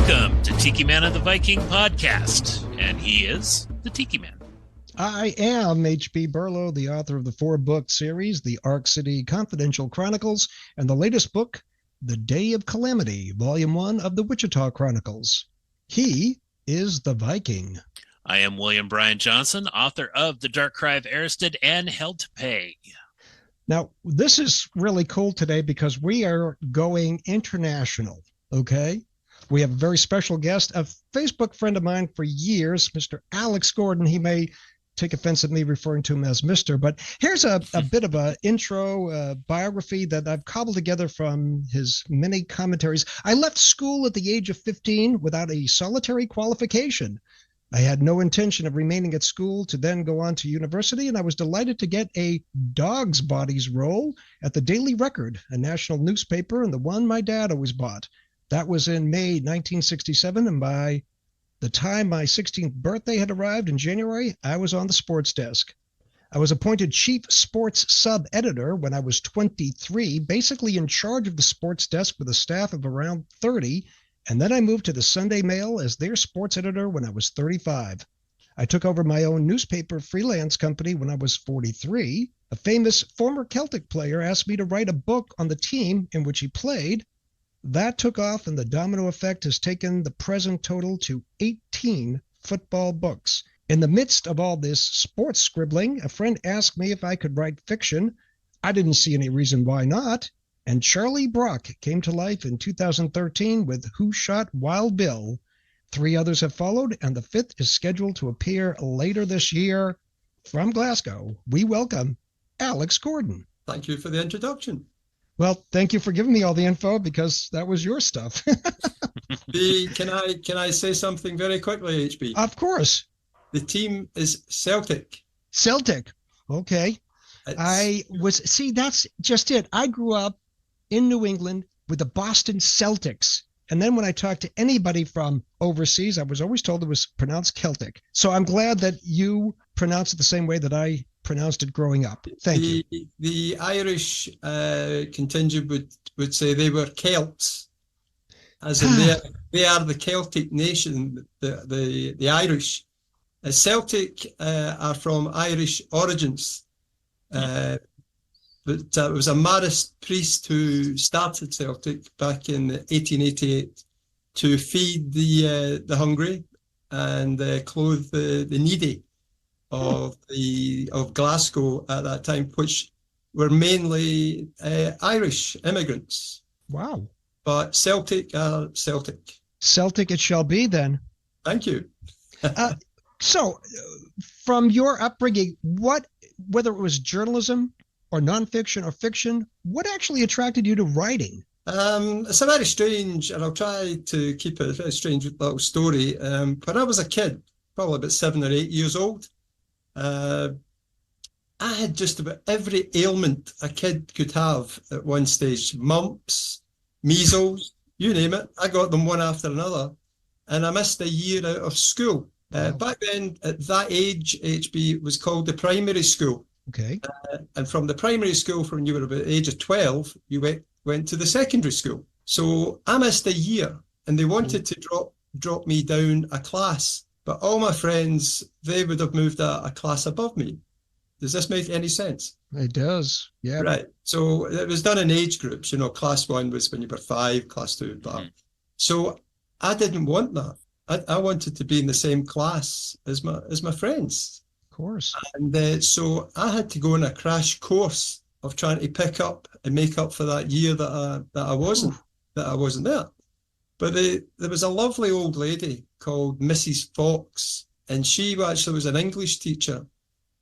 Welcome to Tikiman of the Viking podcast, and he is the Tikiman. I am H.B. Burlow, the author of the 4-book series, The Ark City Confidential Chronicles, and the latest book, The Day of Calamity, Volume 1 of the Wichita Chronicles. He is the Viking. I am William Bryan Johnson, author of The Dark Cry of Aristed and Hell to Pay. Now, this is really cool today because we are going international, okay? We have a very special guest, a Facebook friend of mine for years, Mr. Alex Gordon. He may take offense at me referring to him as Mr., but here's a bit of an intro biography that I've cobbled together from his many commentaries. I left school at the age of 15 without a solitary qualification. I had no intention of remaining at school to then go on to university, and I was delighted to get a dog's bodies role at the Daily Record, a national newspaper, and the one my dad always bought. That was in May 1967, and by the time my 16th birthday had arrived in January, I was on the sports desk. I was appointed chief sports sub-editor when I was 23, basically in charge of the sports desk with a staff of around 30, and then I moved to the Sunday Mail as their sports editor when I was 35. I took over my own newspaper freelance company when I was 43. A famous former Celtic player asked me to write a book on the team in which he played. That took off, and the domino effect has taken the present total to 18 football books. In the midst of all this sports scribbling, a friend asked me if I could write fiction. I didn't see any reason why not. And Charlie Brock came to life in 2013 with Who Shot Wild Bill. 3 others have followed, and the 5th is scheduled to appear later this year. From Glasgow, we welcome Alex Gordon. Thank you for the introduction. Well, thank you for giving me all the info because that was your stuff. Can I say something very quickly, HB? Of course. The team is Celtic. Celtic. Okay. That's just it. I grew up in New England with the Boston Celtics. And then when I talked to anybody from overseas, I was always told it was pronounced Celtic. So I'm glad that you pronounce it the same way that I pronounced it growing up. Thank you. The Irish contingent would say they were Celts, as in they are the Celtic nation, the Irish. Celtic are from Irish origins, but it was a Marist priest who started Celtic back in 1888 to feed the hungry and clothe the needy of Glasgow at that time, which were mainly Irish immigrants. Wow. But Celtic are Celtic. Celtic it shall be then. Thank you. So from your upbringing, whether it was journalism or nonfiction or fiction, what actually attracted you to writing? It's a very strange, and I'll try to keep it a very strange little story. When I was a kid, probably about 7 or 8 years old, I had just about every ailment a kid could have at one stage. Mumps, measles, you name it. I got them one after another, and I missed a year out of school. Wow. Back then, at that age, HB, it was called the primary school. Okay. And from the primary school, from when you were about the age of 12, you went to the secondary school. So I missed a year, and they wanted to drop me down a class. But all my friends, they would have moved a class above me. Does this make any sense? It does, yeah. Right. So it was done in age groups. You know, class 1 was when you were 5, class 2, blah. Mm-hmm. So I didn't want that. I wanted to be in the same class as my friends. Of course. And so I had to go on a crash course of trying to pick up and make up for that year that I wasn't there. But there was a lovely old lady called Mrs. Fox, and she actually was an English teacher.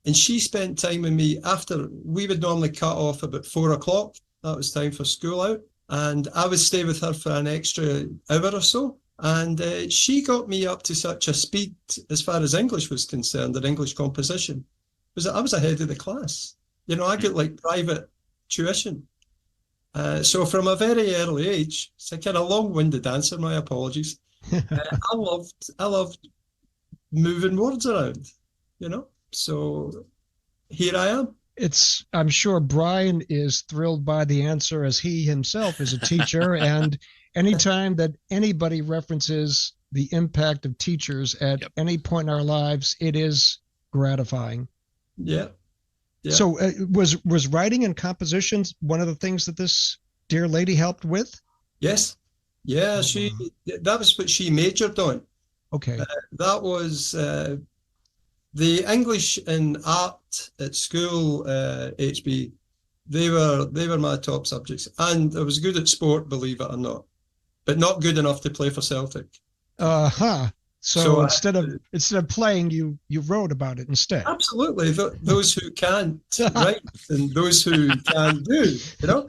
And she spent time with me after we would normally cut off about 4 o'clock. That was time for school out. And I would stay with her for an extra hour or so. And she got me up to such a speed as far as English was concerned, and English composition, was that I was ahead of the class. You know, I got like private tuition. So from a very early age, it's a kind of long-winded answer, my apologies. I loved moving words around, you know. So here I am. I'm sure Brian is thrilled by the answer, as he himself is a teacher and anytime that anybody references the impact of teachers at Yep. any point in our lives, it is gratifying. Yeah, yeah. So was writing and compositions one of the things that this dear lady helped with? Yes. Yeah, Oh, wow. that was what she majored on. Okay. That was the English and art at school, HB. They were my top subjects, and I was good at sport, believe it or not, but not good enough to play for Celtic. Uh-huh. So So instead of playing, you wrote about it instead. absolutely, those who can't write and those who can do, you know.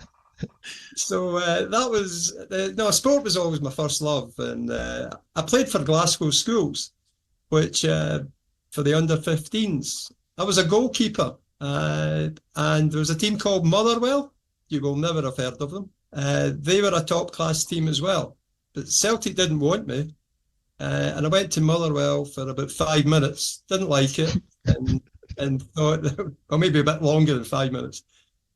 So that was no, sport was always my first love, and I played for Glasgow schools, which for the under-15s, I was a goalkeeper, and there was a team called Motherwell. You will never have heard of them. They were a top-class team as well, but Celtic didn't want me, and I went to Motherwell for about 5 minutes. Didn't like it, and thought, or maybe a bit longer than 5 minutes,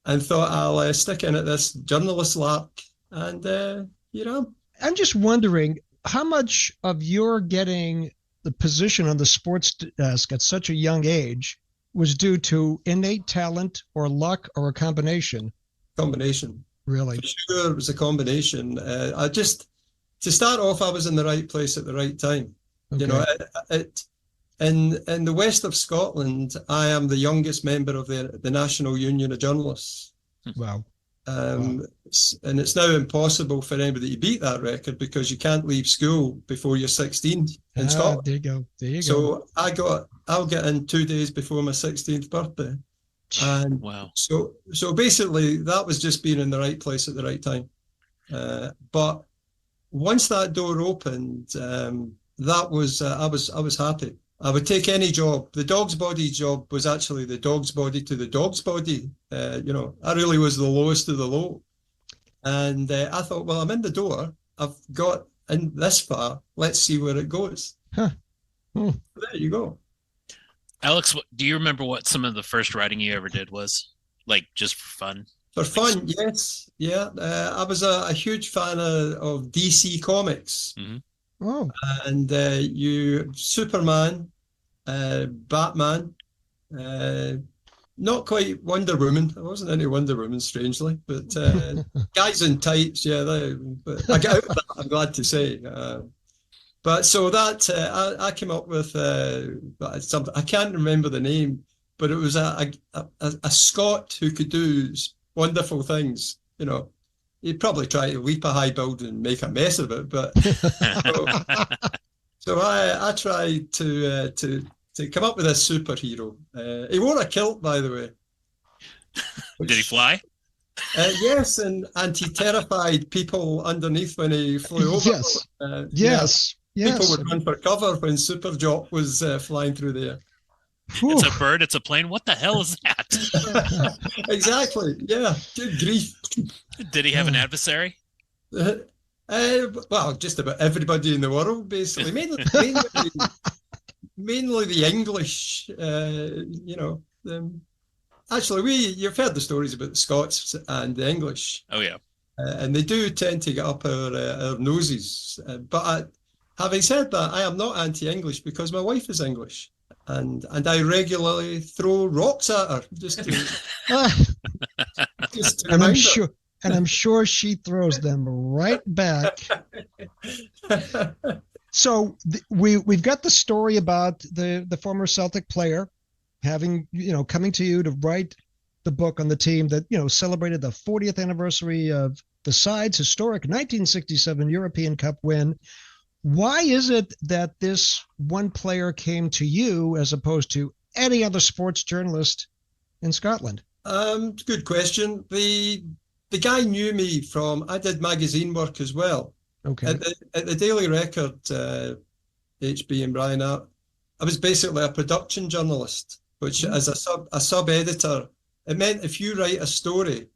and thought I'll stick in at this journalist lark, and I'm just wondering how much of your getting the position on the sports desk at such a young age was due to innate talent or luck or a combination. combination. Really? For sure, it was a combination. To start off, I was in the right place at the right time. Okay. You know, in the west of Scotland, I am the youngest member of the National Union of Journalists. Wow. Wow. And it's now impossible for anybody to beat that record because you can't leave school before you're 16 in Scotland. There you go. There you go. So I'll get in 2 days before my 16th birthday. And wow. So basically that was just being in the right place at the right time. But once that door opened, that was I was happy. I would take any job. The dog's body job was actually the dog's body to the dog's body. I really was the lowest of the low. And I thought, well, I'm in the door. I've got in this far. Let's see where it goes. Huh. There you go. Alex, do you remember what some of the first writing you ever did was? Like just for fun? For fun, yes. Yeah. I was a huge fan of DC Comics. Mm-hmm. Oh. And Superman, Batman, not quite Wonder Woman. I wasn't into Wonder Woman, strangely, but guys in tights, yeah. But I got out of that, I'm glad to say. But so that I came up with something. I can't remember the name, but it was a Scot who could do wonderful things. You know, he'd probably try to leap a high building and make a mess of it, but so I tried to come up with a superhero. He wore a kilt, by the way. Did he fly? Yes, and he terrified people underneath when he flew over. Yes. Yes. Yes. People would run for cover when Super Jock was flying through the air. It's a bird, it's a plane. What the hell is that? Exactly. Yeah. Good grief. Did he have an adversary? Well, just about everybody in the world, basically. Mainly the English. Actually, you've heard the stories about the Scots and the English. Oh yeah. And they do tend to get up our noses. But having said that, I am not anti-English because my wife is English. And I regularly throw rocks at her just to and I'm her. sure she throws them right back. So we've got the story about the former Celtic player having coming to you to write the book on the team that celebrated the 40th anniversary of the side's historic 1967 European Cup win. Why is it that this one player came to you as opposed to any other sports journalist in Scotland? Good question. The guy knew me from, I did magazine work as well. Okay. At the Daily Record, HB and Brian, I was basically a production journalist, which as a sub-editor, it meant if you write a story,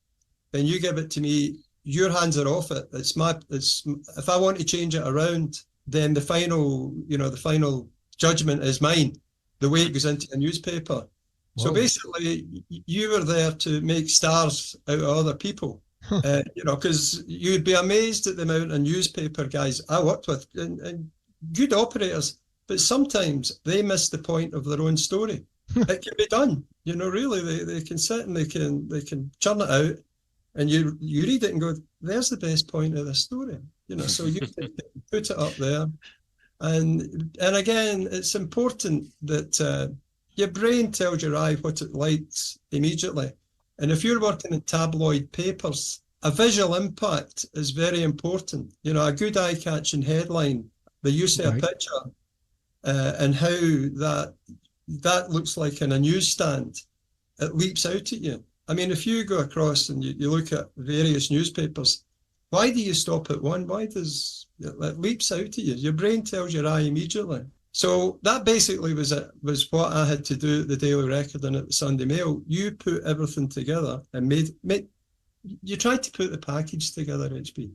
then you give it to me, your hands are off it. If I want to change it around, then the final judgment is mine, the way it goes into a newspaper. Whoa. So basically, you were there to make stars out of other people. Because you'd be amazed at the amount of newspaper guys I worked with and good operators, but sometimes they miss the point of their own story. It can be done, really. They can sit and they can churn it out, and you read it and go, there's the best point of the story. So you can put it up there. And again, it's important that your brain tells your eye what it likes immediately. And if you're working in tabloid papers, a visual impact is very important. A good eye-catching headline, the use of a picture, and how that looks like in a newsstand, it leaps out at you. I mean, if you go across and you look at various newspapers, why do you stop at one? Why does it leaps out at you? Your brain tells your eye immediately. So that basically was what I had to do at the Daily Record and at the Sunday Mail. You put everything together and you tried to put the package together, HB.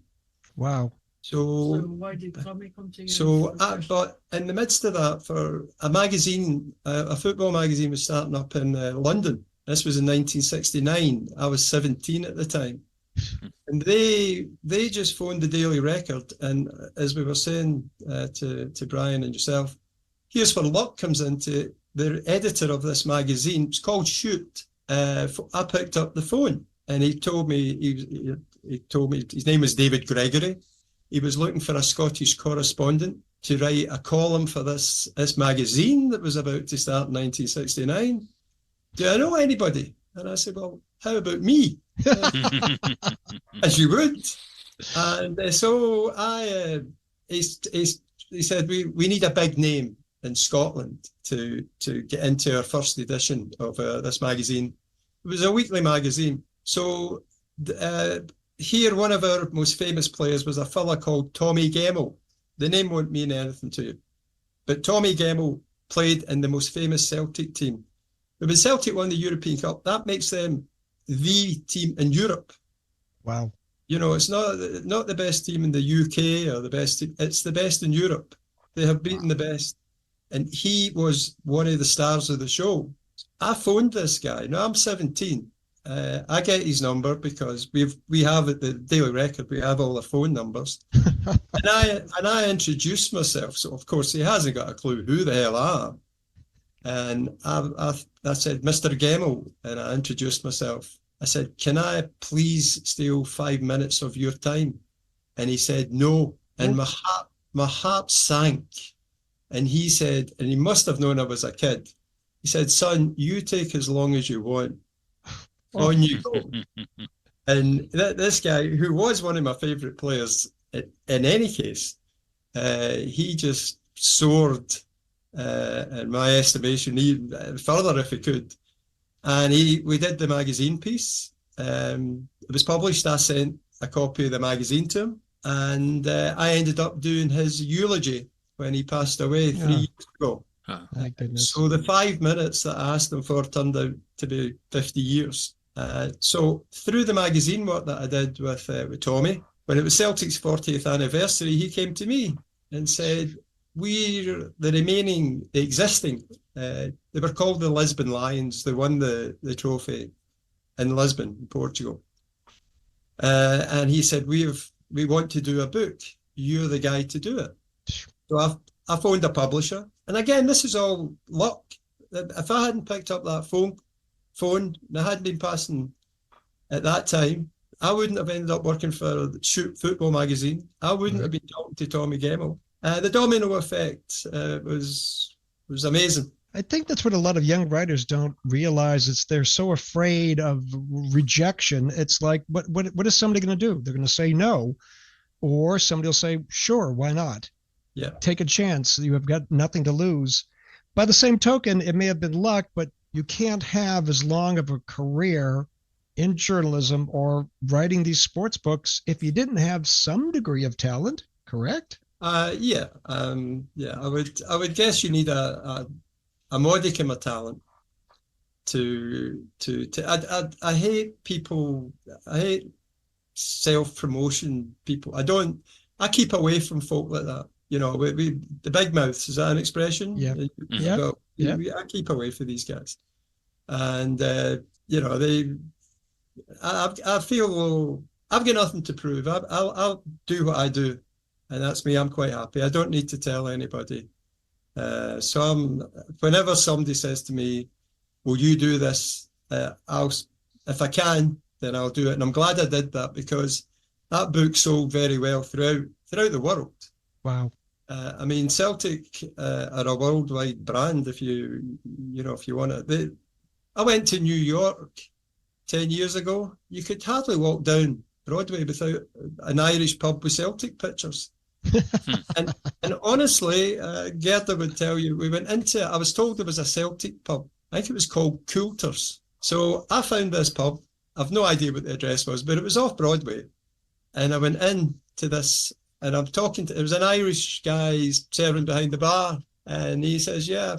Wow. So why did Tommy come to you? So but in the midst of that, for a magazine, a football magazine was starting up in London. This was in 1969. I was 17 at the time. And they just phoned the Daily Record. And as we were saying to Brian and yourself, here's where luck comes into it. The editor of this magazine, it's called Shoot. I picked up the phone and he told me, he told me his name was David Gregory. He was looking for a Scottish correspondent to write a column for this magazine that was about to start in 1969. Do I know anybody? And I said, well, how about me? As you would. And so he said, we need a big name in Scotland to get into our first edition of this magazine. It was a weekly magazine. So here, one of our most famous players was a fella called Tommy Gemmell. The name won't mean anything to you. But Tommy Gemmell played in the most famous Celtic team. But when Celtic won the European Cup, that makes them the team in Europe. Wow. It's not the best team in the UK or the best team. It's the best in Europe. They have beaten the best. And he was one of the stars of the show. I phoned this guy. Now I'm 17. I get his number because we have at the Daily Record, we have all the phone numbers. and I introduced myself. So of course he hasn't got a clue who the hell I am. And I said, Mr. Gemmell, and I introduced myself. I said, can I please steal 5 minutes of your time? And he said, no. And my heart sank. And he said, and he must have known I was a kid. He said, son, you take as long as you want. On you go. And this guy, who was one of my favourite players in any case, he just soared in my estimation, even further if he could. And we did the magazine piece. It was published. I sent a copy of the magazine to him, and I ended up doing his eulogy when he passed away 3 years ago. My goodness. So the 5 minutes that I asked him for turned out to be 50 years. So through the magazine work that I did with Tommy, when it was Celtic's 40th anniversary, he came to me and said, we're the existing, they were called the Lisbon Lions. They won the trophy in Lisbon, in Portugal. And he said, we want to do a book. You're the guy to do it. So I phoned a publisher. And again, this is all luck. If I hadn't picked up that phone and I hadn't been passing at that time, I wouldn't have ended up working for Shoot Football magazine. I wouldn't have been talking to Tommy Gemmell. The domino effect was amazing. I think that's what a lot of young writers don't realize. It's they're so afraid of rejection. It's like, what is somebody going to do? They're going to say no, or somebody will say, sure, why not? Yeah. Take a chance. You have got nothing to lose. By the same token, it may have been luck, but you can't have as long of a career in journalism or writing these sports books if you didn't have some degree of talent, correct? Yeah. I would guess you need a modicum of talent I hate people. I hate self-promotion people. I keep away from folk like that. The big mouths, is that an expression? Yeah. I keep away from these guys. And, I feel I've got nothing to prove. I'll do what I do, and that's me. I'm quite happy. I don't need to tell anybody. Whenever somebody says to me, "Will you do this?" If I can, then I'll do it. And I'm glad I did that, because that book sold very well throughout the world. Wow. I mean, Celtic are a worldwide brand. If you want it. I went to New York 10 years ago. You could hardly walk down Broadway without an Irish pub with Celtic pictures. and honestly, Gerda would tell you, we went into it. I was told there was a Celtic pub. I think it was called Coulter's. So I found this pub. I've no idea what the address was, but it was off Broadway. And I went in to this, and I'm talking to, it was an Irish guy serving behind the bar. And he says, "Yeah,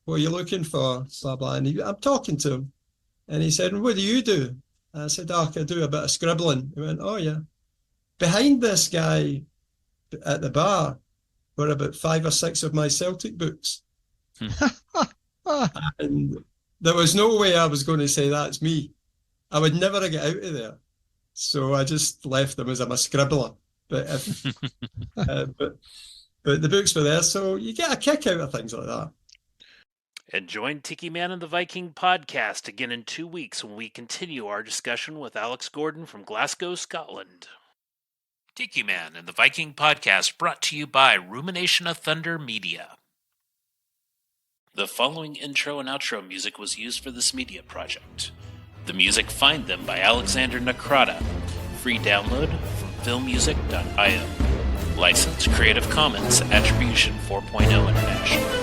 what are you looking for?" Blah, blah. And I'm talking to him. And he said, "What do you do?" I said, "Oh, I do a bit of scribbling." He went, "Oh, yeah." Behind this guy at the bar were about 5 or 6 of my Celtic books. And there was no way I was going to say, "That's me." I would never get out of there. So I just left them as I'm a scribbler. But but the books were there, so you get a kick out of things like that. And join Tikiman and the Viking podcast again in 2 weeks when we continue our discussion with Alex Gordon from Glasgow, Scotland. Tikiman and the Viking podcast brought to you by Rumination of Thunder Media. The following intro and outro music was used for this media project. The music Find Them by Alexander Nakrata. Free download from filmmusic.io. Licensed Creative Commons Attribution 4.0 International.